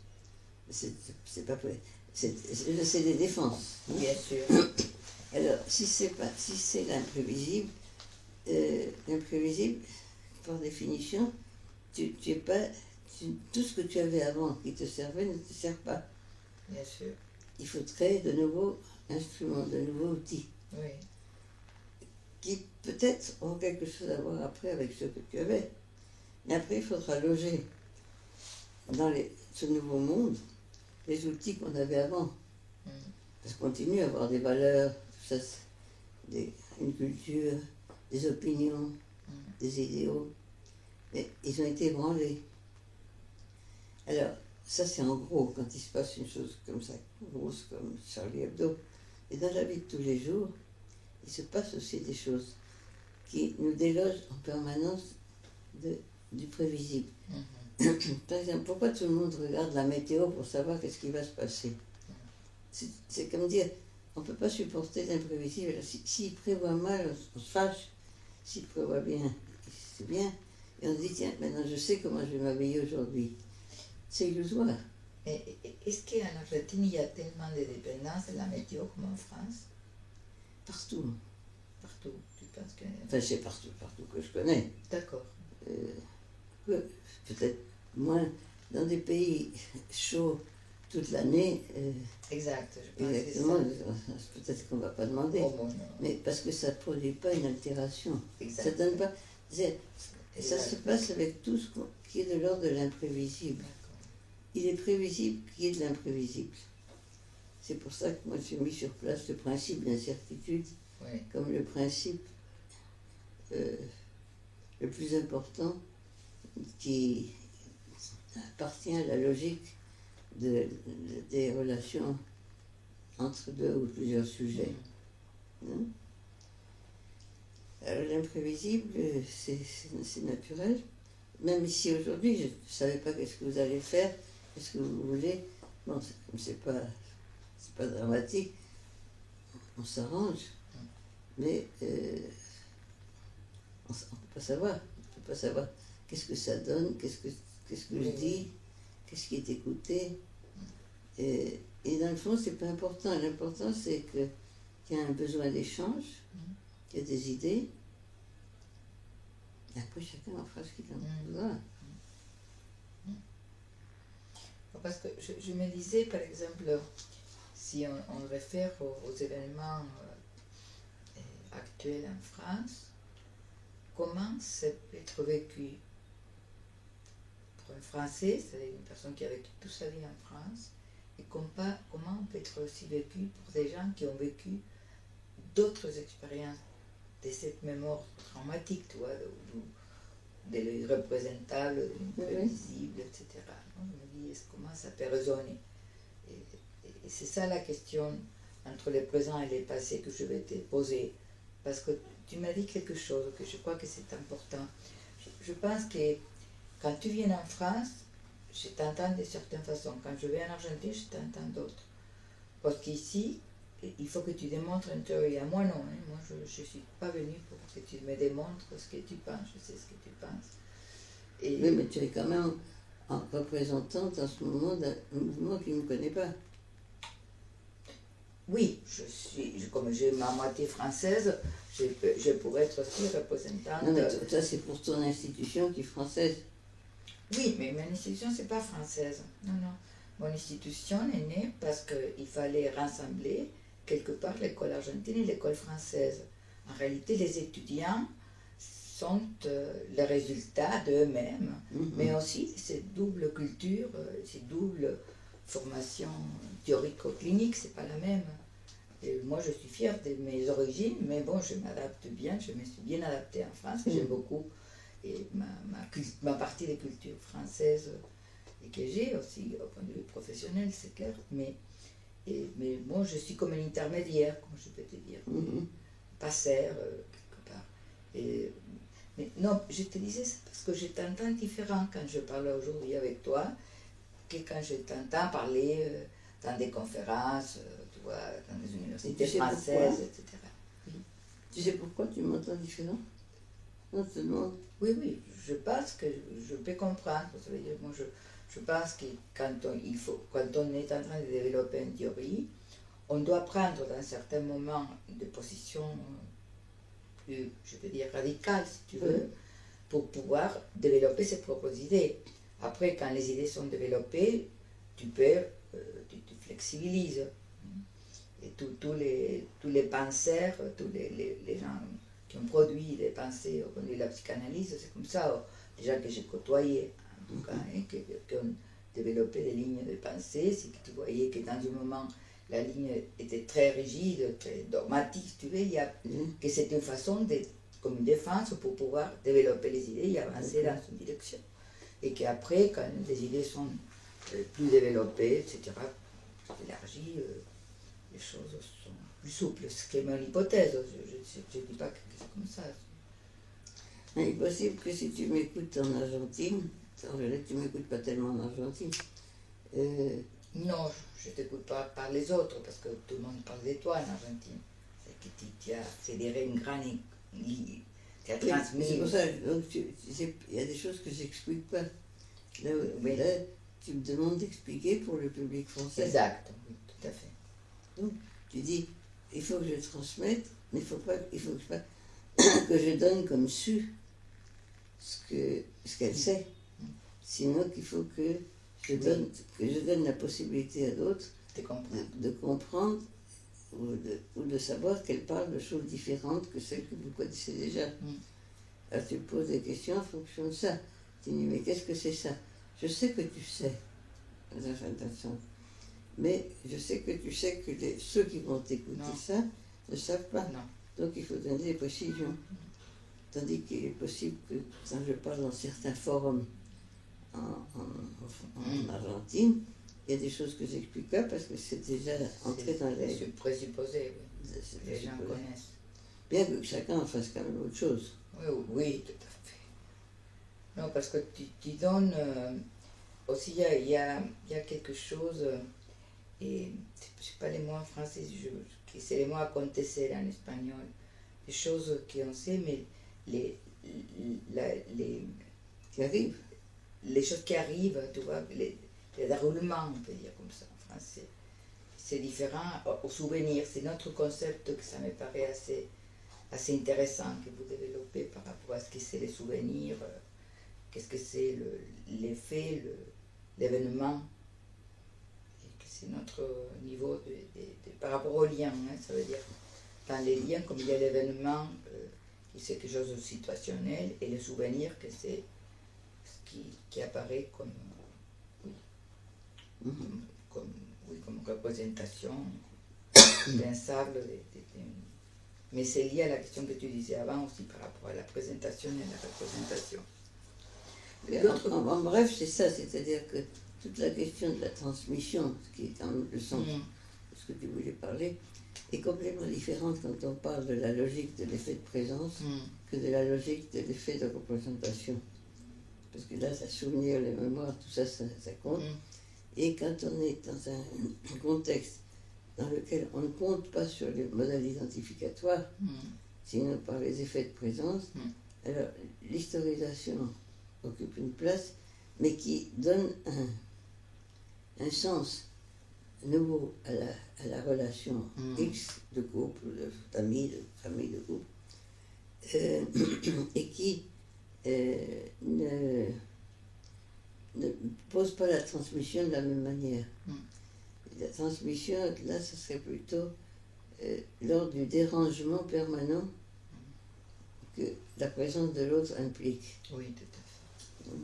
C'est pas vrai. C'est des défenses. Bien sûr. Alors, si c'est l'imprévisible, par définition, tout ce que tu avais avant qui te servait ne te sert pas. Bien sûr. Il faut créer de nouveaux instruments, de nouveaux outils. Oui. Qui peut-être auront quelque chose à voir après avec ce que tu avais. Mais après, il faudra loger dans ce nouveau monde les outils qu'on avait avant. Parce qu'on continue à avoir des valeurs, une culture, des opinions, des idéaux. Mais ils ont été ébranlés. Alors, ça c'est en gros, quand il se passe une chose comme ça, grosse comme Charlie Hebdo. Et dans la vie de tous les jours, il se passe aussi des choses qui nous délogent en permanence du prévisible. Par exemple, pourquoi tout le monde regarde la météo pour savoir qu'est-ce qui va se passer? C'est comme dire, on ne peut pas supporter l'imprévisible. S'il prévoit mal, on se fâche. S'il prévoit bien, c'est bien. Et on se dit, tiens, maintenant je sais comment je vais m'habiller aujourd'hui. C'est illusoire. Est-ce qu'en Argentine, il y a tellement de dépendance de la météo comme en France? Partout. Partout, tu penses que... Enfin, c'est partout que je connais. D'accord. Peut-être moins dans des pays chauds toute l'année. Exact, je pense Exactement, que peut-être qu'on ne va pas demander. oh, bon, non. Mais parce que ça ne produit pas une altération. Exact. Ça donne pas. Ça se passe avec tout ce qui est de l'ordre de l'imprévisible. Il est prévisible qu'il y ait de l'imprévisible. C'est pour ça que moi j'ai mis sur place le principe d'incertitude Oui. comme le principe le plus important qui appartient à la logique des relations entre deux ou plusieurs sujets. Hein? Alors l'imprévisible, c'est naturel. Même ici aujourd'hui, je ne savais pas qu'est-ce que vous allez faire, qu'est-ce que vous voulez. Bon, c'est pas dramatique, on s'arrange, mais on ne peut pas savoir. On peut pas savoir qu'est-ce que ça donne, qu'est-ce que je dis, qu'est-ce qui est écouté. Et dans le fond, c'est pas important. L'important, c'est qu'il y a un besoin d'échange, qu'il y a des idées. Et après, chacun en fera ce qu'il en besoin. Parce que je me disais, par exemple, si on réfère aux événements actuels en France, comment ça peut être vécu pour un Français, c'est-à-dire une personne qui a vécu toute sa vie en France, et comment peut être aussi vécu pour des gens qui ont vécu d'autres expériences de cette mémoire traumatique, tu vois, de l'irreprésentable, de l'imprévisible, etc. Je me dis, comment ça peut résonner? Et c'est ça la question entre le présent et le passé que je vais te poser. Parce que tu m'as dit quelque chose que je crois que c'est important. Je pense que quand tu viens en France, je t'entends de certaines façons. Quand je vais en Argentine, je t'entends d'autres. Parce qu'ici, il faut que tu démontres une théorie. À moi, non. Hein. Moi, je ne suis pas venue pour que tu me démontres ce que tu penses. Je sais ce que tu penses. Et oui, mais tu es quand même en représentante en ce moment d'un mouvement qui ne me connaît pas. Oui, comme j'ai ma moitié française, je pourrais être aussi représentante. Non, mais ça, c'est pour ton institution qui est française. Oui, mais mon institution, c'est pas française. Non, non. Mon institution est née parce qu'il fallait rassembler quelque part l'école argentine et l'école française. En réalité, les étudiants sont le résultat d'eux-mêmes, mais aussi cette double culture, cette double formation théorico-clinique, c'est pas la même. Et moi, je suis fière de mes origines, mais bon, je m'adapte bien, je me suis bien adaptée en France, j'aime beaucoup et ma partie de culture française et que j'ai aussi au point de vue professionnel, c'est clair, mais moi, je suis comme un intermédiaire, comme je peux te dire, passeur, quelque part. Mais non, je te disais ça parce que je t'entends différent quand je parle aujourd'hui avec toi que quand je t'entends parler dans des conférences, tu vois, dans des universités françaises, etc. Oui. Tu sais pourquoi tu m'entends différent? Non, je te demande. Oui, oui, je pense que je peux comprendre. Ça veut dire, moi, je pense que quand on est en train de développer une théorie, on doit prendre dans certains moments des positions plus, je peux dire, radicales, si tu veux, pour pouvoir développer ses propres idées. Après, quand les idées sont développées, tu te flexibilises. Et tous les penseurs, tous les gens qui ont produit des pensées au point de vue de la psychanalyse, c'est comme ça, les gens que j'ai côtoyés, en tout cas, hein, qui ont développé des lignes de pensée, c'est que tu voyais que dans un moment, la ligne était très rigide, très dogmatique, si tu veux, que c'était une façon, comme une défense, pour pouvoir développer les idées et avancer dans une direction. Et qu'après, quand les idées sont plus développées, etc., élargies, les choses sont plus souples. Ce qui est mon hypothèse, je ne dis pas que c'est comme ça. Il est possible que si tu m'écoutes en Argentine, en réalité tu ne m'écoutes pas tellement en Argentine. Non, je ne t'écoute pas par les autres, parce que tout le monde parle de toi en Argentine. C'est que tu as fédéré une grande ligne. Tu as transmis. C'est pour ça, donc il y a des choses que je n'explique pas. Là, tu me demandes d'expliquer pour le public français. Exact, oui, tout à fait. Donc, tu dis, il faut que je transmette, mais il faut pas que je donne comme su ce qu'elle sait. sinon qu'il faut que je donne la possibilité à d'autres de comprendre ou de savoir qu'elle parle de choses différentes que celles que vous connaissez déjà. Alors tu poses des questions en fonction de ça. Tu dis, mais qu'est-ce que c'est ça? Je sais que tu sais, mais je sais que tu sais que ceux qui vont écouter ça ne savent pas. Non. Donc il faut donner des précisions. Tandis qu'il est possible que quand je parle dans certains forums en Argentine, il y a des choses que j'explique pas parce que c'est déjà entré dans les... C'est présupposé, oui. Les gens connaissent. Bien que chacun en fasse quand même autre chose. Oui, tout à fait. Non, parce que tu donnes... aussi, il y a quelque chose... et je sais pas les mots en français, c'est les mots acontecer en espagnol. Des choses qu'on sait, mais qui arrivent. Les choses qui arrivent, tu vois, les déroulements, on peut dire comme ça en français. C'est différent au souvenir, c'est notre concept que ça me paraît assez intéressant que vous développez par rapport à ce que c'est les souvenirs, qu'est-ce que c'est l'effet, l'événement, et que c'est notre niveau par rapport aux liens, hein, ça veut dire dans les liens, comme il y a l'événement, qui c'est quelque chose de situationnel, et le souvenir, que c'est ce qui apparaît comme représentation pensable. Mais c'est lié à la question que tu disais avant aussi par rapport à la présentation et à la représentation. En bref, c'est ça, c'est-à-dire que toute la question de la transmission, ce qui est quand même le centre de ce que tu voulais parler, est complètement différente quand on parle de la logique de l'effet de présence que de la logique de l'effet de représentation. Parce que là, ça souvenir, les mémoires, tout ça, ça compte. Et quand on est dans un contexte dans lequel on ne compte pas sur les modèles identificatoires, sinon par les effets de présence, alors l'historisation occupe une place, mais qui donne un sens nouveau à la relation X de couple, d'amis, de famille, de couple, et qui ne pose pas la transmission de la même manière. La transmission, là, ce serait plutôt lors du dérangement permanent que la présence de l'autre implique. Oui, tout à fait.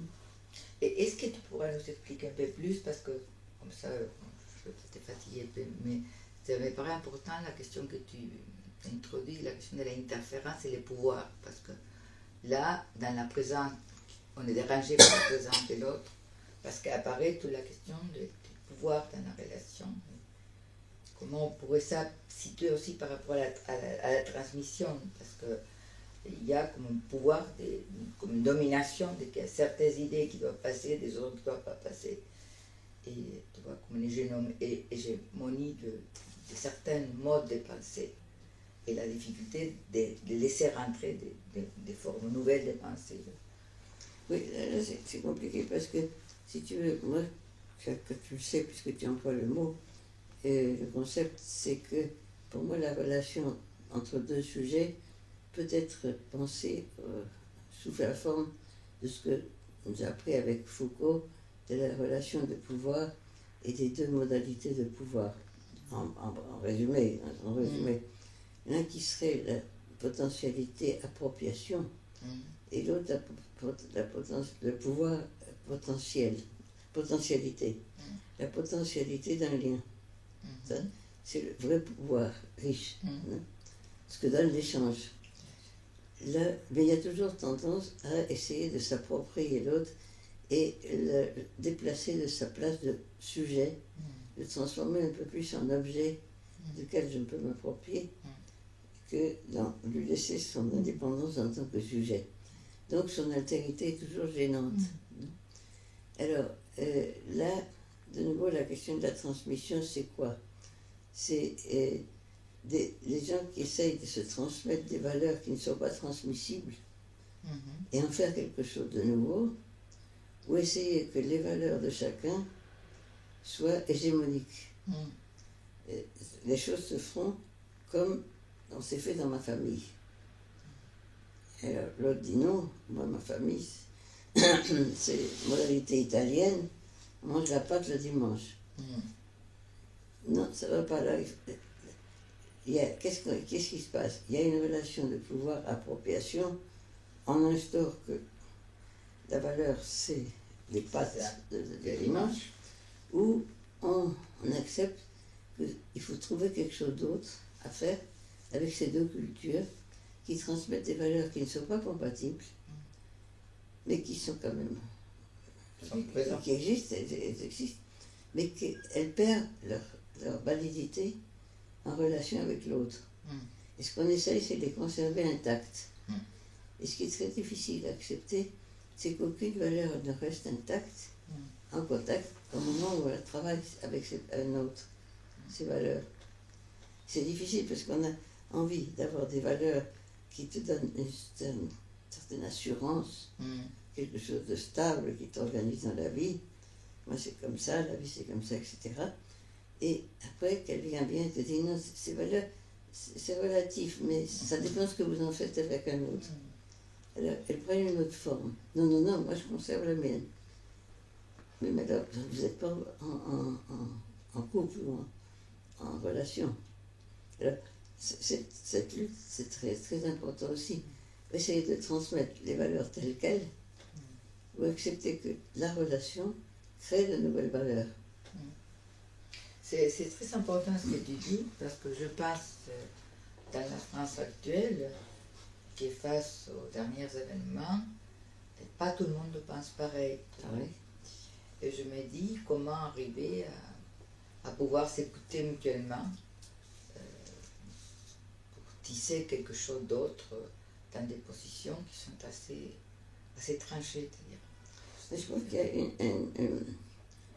Et est-ce que tu pourrais nous expliquer un peu plus, parce que, comme ça, je vais peut-être fatiguer, mais ça me paraît important la question que tu introduis, la question de l'interférence et les pouvoirs, parce que là, dans la présence, on est dérangé par la présence de l'autre, parce qu'apparaît toute la question du pouvoir dans la relation. Comment on pourrait ça situer aussi par rapport à la transmission, parce que il y a comme un pouvoir, comme une domination, qu'il y a certaines idées qui doivent passer, des autres qui ne doivent pas passer. Et tu vois, comme une hégémonie de certains modes de pensée. Et la difficulté de laisser rentrer des formes nouvelles de pensée. Oui, là c'est compliqué parce que, si tu veux, moi, que tu le sais puisque tu emploies le mot, le concept c'est que pour moi la relation entre deux sujets peut être pensée sous la forme de ce que nous a appris avec Foucault, de la relation de pouvoir et des deux modalités de pouvoir. En résumé, l'un qui serait la potentialité appropriation et l'autre le pouvoir potentialité. La potentialité d'un lien. Ça, c'est le vrai pouvoir riche, ce que donne l'échange. Là, mais il y a toujours tendance à essayer de s'approprier l'autre et le déplacer de sa place de sujet, de transformer un peu plus en objet duquel je ne peux m'approprier que lui laisser son indépendance en tant que sujet. Donc son altérité est toujours gênante. Alors là, de nouveau, la question de la transmission, c'est quoi? C'est les gens qui essayent de se transmettre des valeurs qui ne sont pas transmissibles et en faire quelque chose de nouveau, ou essayer que les valeurs de chacun soient hégémoniques. Les choses se feront comme on s'est fait dans ma famille. Alors l'autre dit non, moi ma famille, c'est modalité italienne, on mange la pâte le dimanche. Non, ça ne va pas là. Qu'est-ce qui se passe? Il y a une relation de pouvoir-appropriation. On instaure que la valeur, c'est les pâtes de dimanche, où on accepte qu'il faut trouver quelque chose d'autre à faire avec ces deux cultures qui transmettent des valeurs qui ne sont pas compatibles, mais qui sont quand même, qui existent, elles existent, mais qu'elles perdent leur validité en relation avec l'autre. Et ce qu'on essaye, c'est de les conserver intactes. Et ce qui est très difficile à accepter, c'est qu'aucune valeur ne reste intacte en contact au moment où elle travaille avec un autre, ces valeurs. C'est difficile parce qu'on a envie d'avoir des valeurs qui te donnent une certaine assurance, quelque chose de stable qui t'organise dans la vie. Moi, c'est comme ça, la vie, c'est comme ça, etc. Et après, quelqu'un vient et te dit, non, ces valeurs, c'est relatif, mais ça dépend ce que vous en faites avec un autre. Alors, elles prennent une autre forme. Non, moi, je conserve la mienne. Mais alors, vous n'êtes pas en couple ou en relation. Alors, cette lutte, c'est très, très important aussi. Essayer de transmettre les valeurs telles quelles, ou accepter que la relation crée de nouvelles valeurs. C'est très important ce que tu dis, parce que je pense, dans la France actuelle, qui est face aux derniers événements, pas tout le monde pense pareil. Oui. Et je me dis comment arriver à pouvoir s'écouter mutuellement pour tisser quelque chose d'autre dans des positions qui sont assez tranchées. Je pense qu'il y a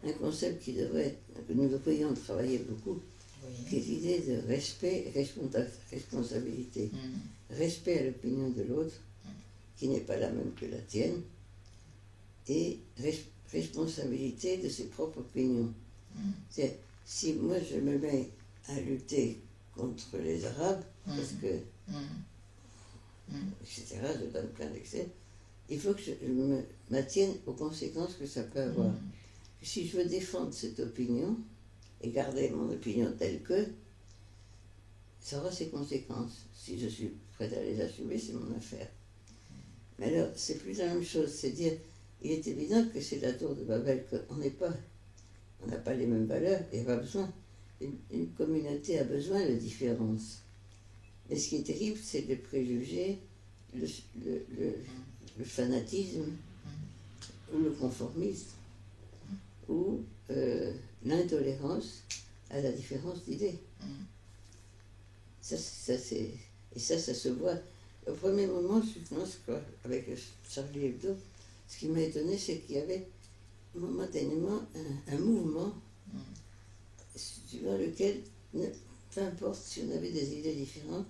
un concept que nous devrions travailler beaucoup, qui est l'idée de respect et responsabilité. Respect à l'opinion de l'autre, qui n'est pas la même que la tienne, et responsabilité de ses propres opinions. Si moi je me mets à lutter contre les Arabes, parce que, etc., je donne plein d'excès, il faut que je me maintienne aux conséquences que ça peut avoir. Si je veux défendre cette opinion et garder mon opinion telle que, ça aura ses conséquences. Si je suis prête à les assumer, c'est mon affaire. Mais alors, c'est plus la même chose, c'est dire, il est évident que c'est la tour de Babel, qu'on n'a pas les mêmes valeurs, et pas besoin. Une communauté a besoin de différences. Mais ce qui est terrible, c'est le préjugé, le fanatisme, ou le conformisme, ou l'intolérance à la différence d'idées. Ça se voit. Au premier moment, je pense qu'avec Charlie Hebdo, ce qui m'a étonné, c'est qu'il y avait momentanément un mouvement suivant lequel, peu importe si on avait des idées différentes,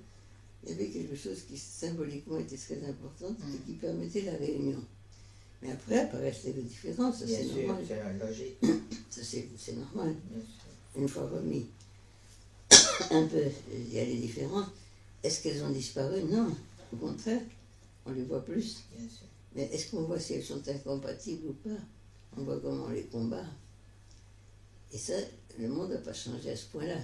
il y avait quelque chose qui symboliquement était très important et qui permettait la réunion. Mais après apparaissent les différences, ça c'est normal. C'est logique. Ça c'est normal. Une fois remis un peu, il y a les différences. Est-ce qu'elles ont disparu? Non. Au contraire, on les voit plus. Bien sûr. Mais est-ce qu'on voit si elles sont incompatibles ou pas? On voit comment on les combat. Et ça, le monde n'a pas changé à ce point-là.